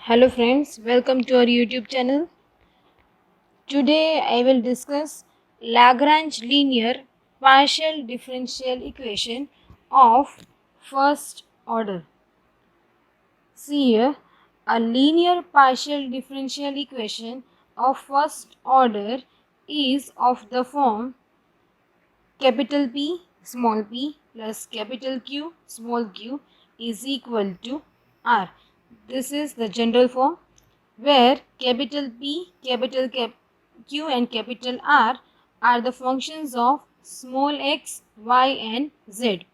Hello friends, welcome to our YouTube channel. Today I will discuss Lagrange linear partial differential equation of first order. See here, a linear partial differential equation of first order is of the form capital P small p plus capital Q small q is equal to R. This is the general form, where capital P, capital Q and capital R are the functions of small x, y and z,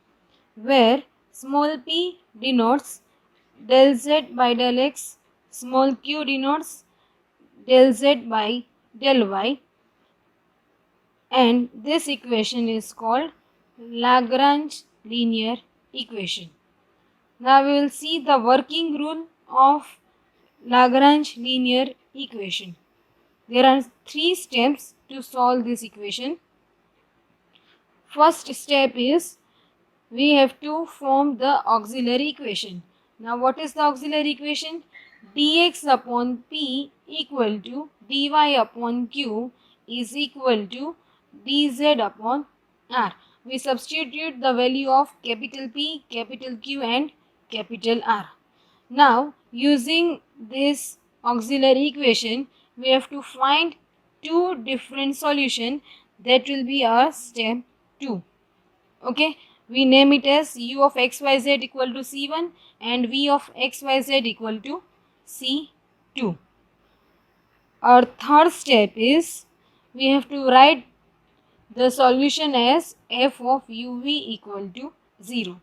where small p denotes del z by del x, small q denotes del z by del y, and this equation is called Lagrange linear equation. Now we will see the working rule of Lagrange linear equation. There are three steps to solve this equation. First step is we have to form the auxiliary equation. Now what is the auxiliary equation? Dx upon P equal to dy upon Q is equal to dz upon R. We substitute the value of capital P, capital Q and capital R. Now using this auxiliary equation, we have to find two different solutions. That will be our step 2. Okay, we name it as u of xyz equal to c1 and v of xyz equal to c2. Our third step is we have to write the solution as f of uv equal to 0.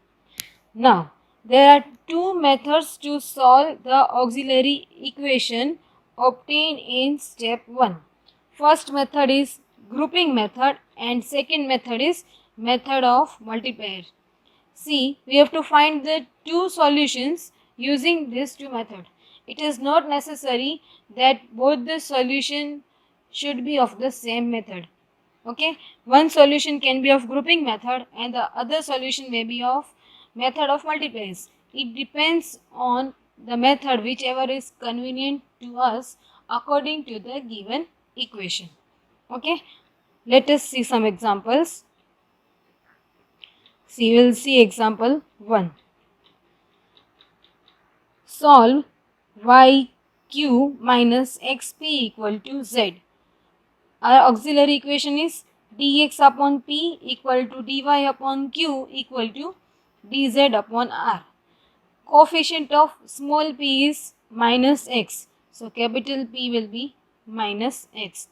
Now there are two methods to solve the auxiliary equation obtained in step 1. First method is grouping method and second method is method of multiplier. See, we have to find the two solutions using these two methods. It is not necessary that both the solution should be of the same method. Okay, one solution can be of grouping method and the other solution may be of method of multipliers. It depends on the method whichever is convenient to us according to the given equation. Okay, let us see some examples. See, we will see example 1. Solve yq minus xp equal to z. Our auxiliary equation is dx upon p equal to dy upon q equal to dz upon r. Coefficient of small p is minus x. So capital P will be minus x.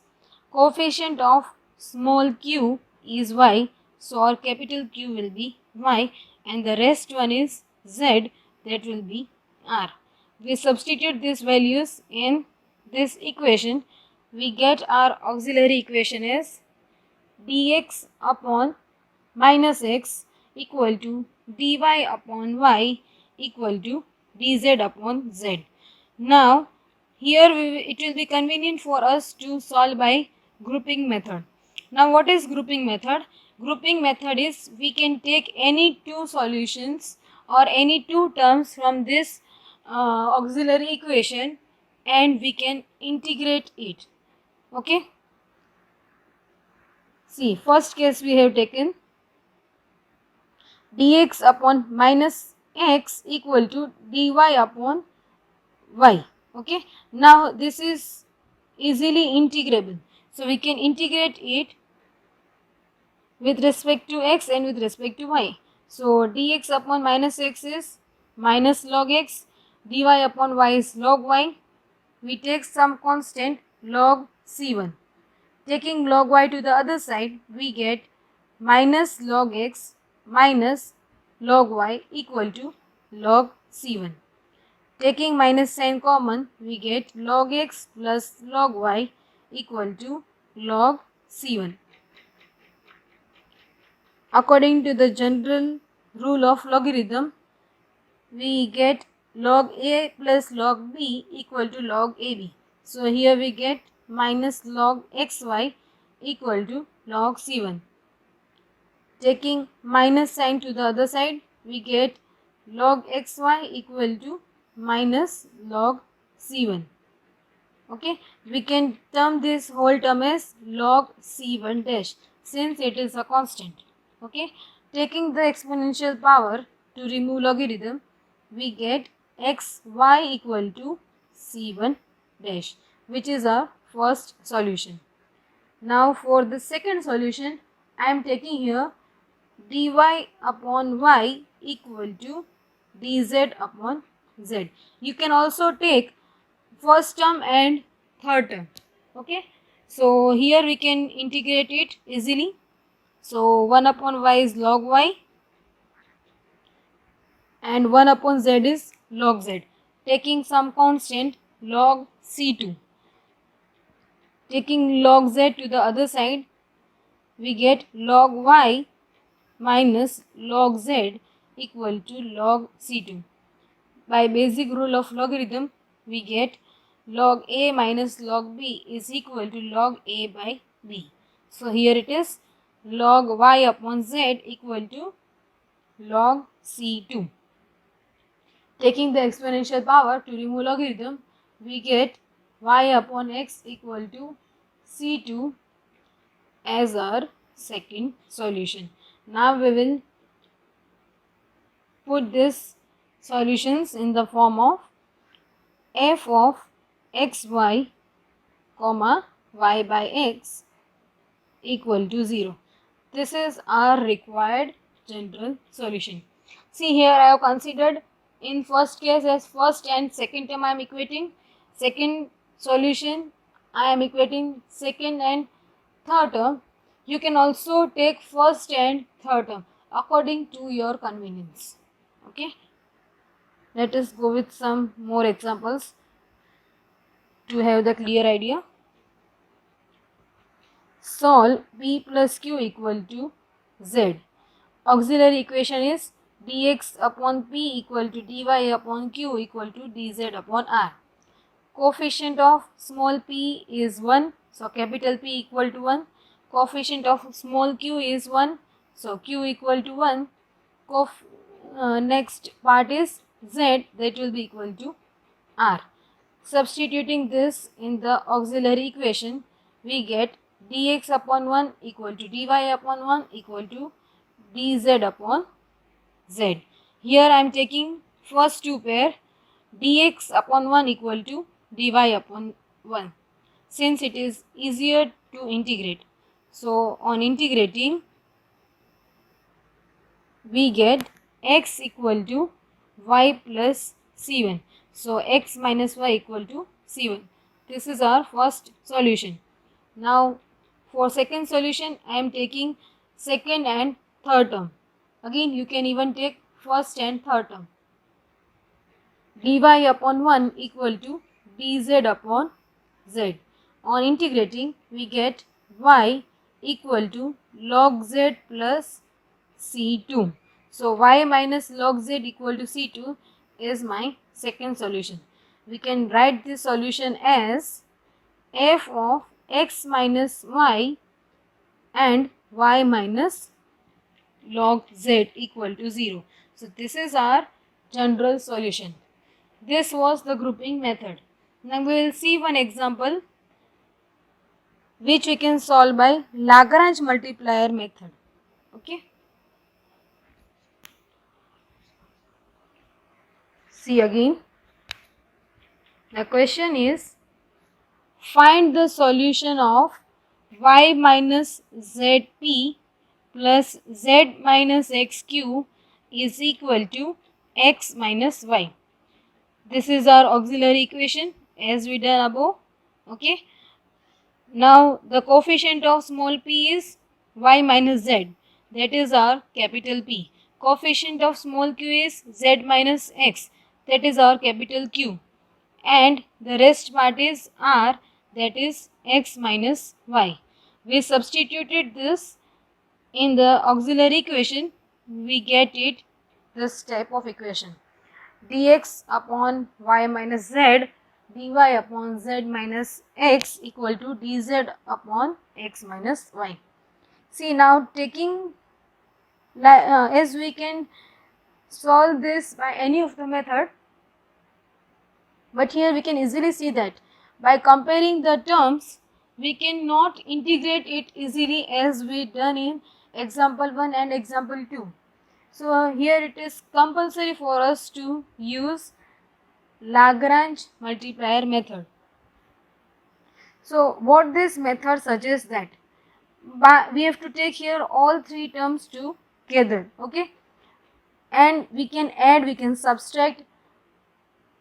Coefficient of small q is y. So our capital Q will be y and the rest one is z, that will be r. We substitute these values in this equation. We get our auxiliary equation as dx upon minus x equal to dy upon y equal to dz upon z. Now here it will be convenient for us to solve by grouping method. Now what is grouping method? Grouping method is we can take any two solutions or any two terms from this auxiliary equation and we can integrate it. Okay. See, first case we have taken dx upon minus x equal to dy upon y. Okay. Now this is easily integrable. So we can integrate it with respect to x and with respect to y. So dx upon minus x is minus log x, dy upon y is log y. We take some constant log c1. Taking log y to the other side, we get minus log x minus log y equal to log c1. Taking minus sign common, we get log x plus log y equal to log c1. According to the general rule of logarithm, we get log a plus log b equal to log ab. So here we get minus log xy equal to log c1. Taking minus sign to the other side, we get log xy equal to minus log c1. Okay, we can term this whole term as log c1 dash since it is a constant. Okay, taking the exponential power to remove logarithm, we get xy equal to c1 dash, which is our first solution. Now for the second solution, I am taking here dy upon y equal to dz upon z. You can also take first term and third term. Okay, so here we can integrate it easily. So 1 upon y is log y and 1 upon z is log z. Taking some constant log c2. Taking log z to the other side, we get log y minus log z equal to log c2. By basic rule of logarithm, we get log a minus log b is equal to log a by b. So here it is log y upon z equal to log c2. Taking the exponential power to remove logarithm, we get y upon x equal to c2 as our second solution. Now we will put this solutions in the form of f of xy comma y by x equal to 0. This is our required general solution. See here I have considered in first case as first and second term I am equating. Second solution I am equating second and third term. You can also take first and third term according to your convenience. Okay. Let us go with some more examples to have the clear idea. Solve p plus q equal to z. Auxiliary equation is dx upon p equal to dy upon q equal to dz upon r. Coefficient of small p is 1, so capital P equal to 1. Coefficient of small q is 1, so q equal to 1. Next part is z, that will be equal to r. Substituting this in the auxiliary equation, we get dx upon 1 equal to dy upon 1 equal to dz upon z. Here I am taking first two pair, dx upon 1 equal to dy upon 1, since it is easier to integrate. So on integrating, we get x equal to y plus c1. So x minus y equal to c1. This is our first solution. Now for second solution, I am taking second and third term. Again you can even take first and third term. Dy upon 1 equal to dz upon z. On integrating, we get y equal to log z plus c2. So y minus log z equal to c2 is my second solution. We can write this solution as f of x minus y and y minus log z equal to 0. So this is our general solution. This was the grouping method. Now we will see one example which we can solve by Lagrange multiplier method. Okay. See again. The question is, find the solution of y minus zp plus z minus xq is equal to x minus y. This is our auxiliary equation as we done above. Okay. Now the coefficient of small p is y minus z, that is our capital P. Coefficient of small q is z minus x, that is our capital Q. And the rest part is r, that is x minus y. We substituted this in the auxiliary equation, we get it this type of equation. Dx upon y minus z dy upon z minus x equal to dz upon x minus y. See now taking as we can solve this by any of the method, But here we can easily see that by comparing the terms, we cannot integrate it easily as we done in example 1 and example 2. So here it is compulsory for us to use Lagrange multiplier method. So what this method suggests that we have to take here all three terms together, okay, and we can add, we can subtract,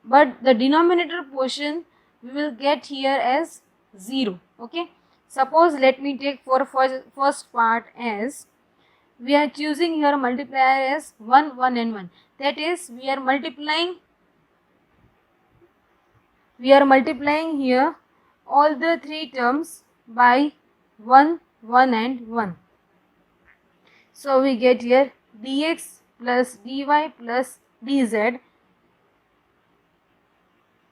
but the denominator portion we will get here as 0, okay. Suppose let me take for first part as we are choosing here multiplier as 1, 1 and 1. That is we are multiplying here all the three terms by 1, 1 and 1. So we get here dx plus dy plus dz,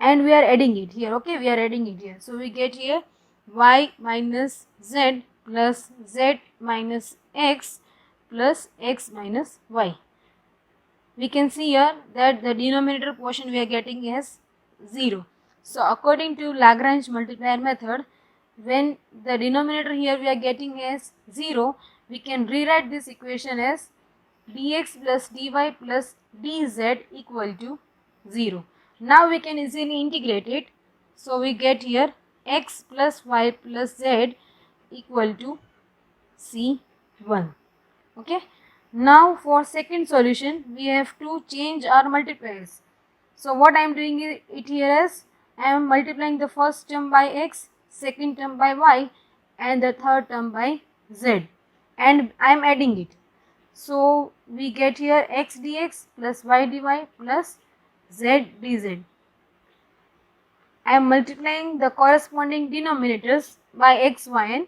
and we are adding it here, okay, we are adding it here. So we get here y minus z plus z minus x plus x minus y. We can see here that the denominator portion we are getting is 0. So according to Lagrange multiplier method, when the denominator here we are getting as 0, we can rewrite this equation as dx plus dy plus dz equal to 0. Now we can easily integrate it. So we get here x plus y plus z equal to C1. Okay. Now for second solution, we have to change our multipliers. So what I am doing it here is, I am multiplying the first term by x, second term by y, and the third term by z, and I am adding it. So we get here x dx plus y dy plus z dz. I am multiplying the corresponding denominators by x, y and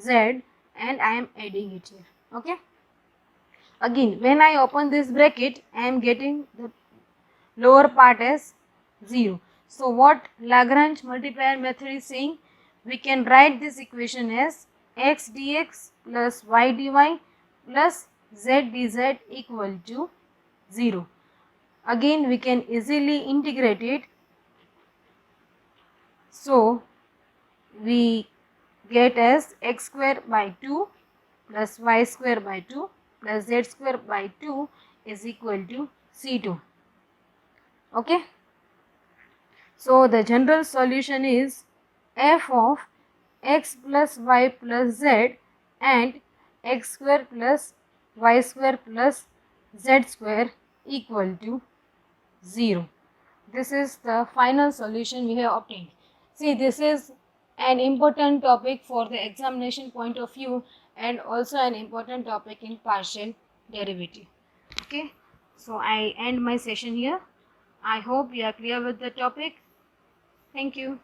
z, and I am adding it here. Okay. Again, when I open this bracket, I am getting the lower part as 0. So what Lagrange multiplier method is saying, we can write this equation as x dx plus y dy plus z dz equal to 0. Again, we can easily integrate it. So we get as x square by 2 plus y square by 2 plus z square by 2 is equal to C2. Okay. So the general solution is f of x plus y plus z and x square plus y square plus z square equal to 0. This is the final solution we have obtained. See, this is an important topic for the examination point of view and also an important topic in partial derivative. Okay, so I end my session here. I hope you are clear with the topic. Thank you.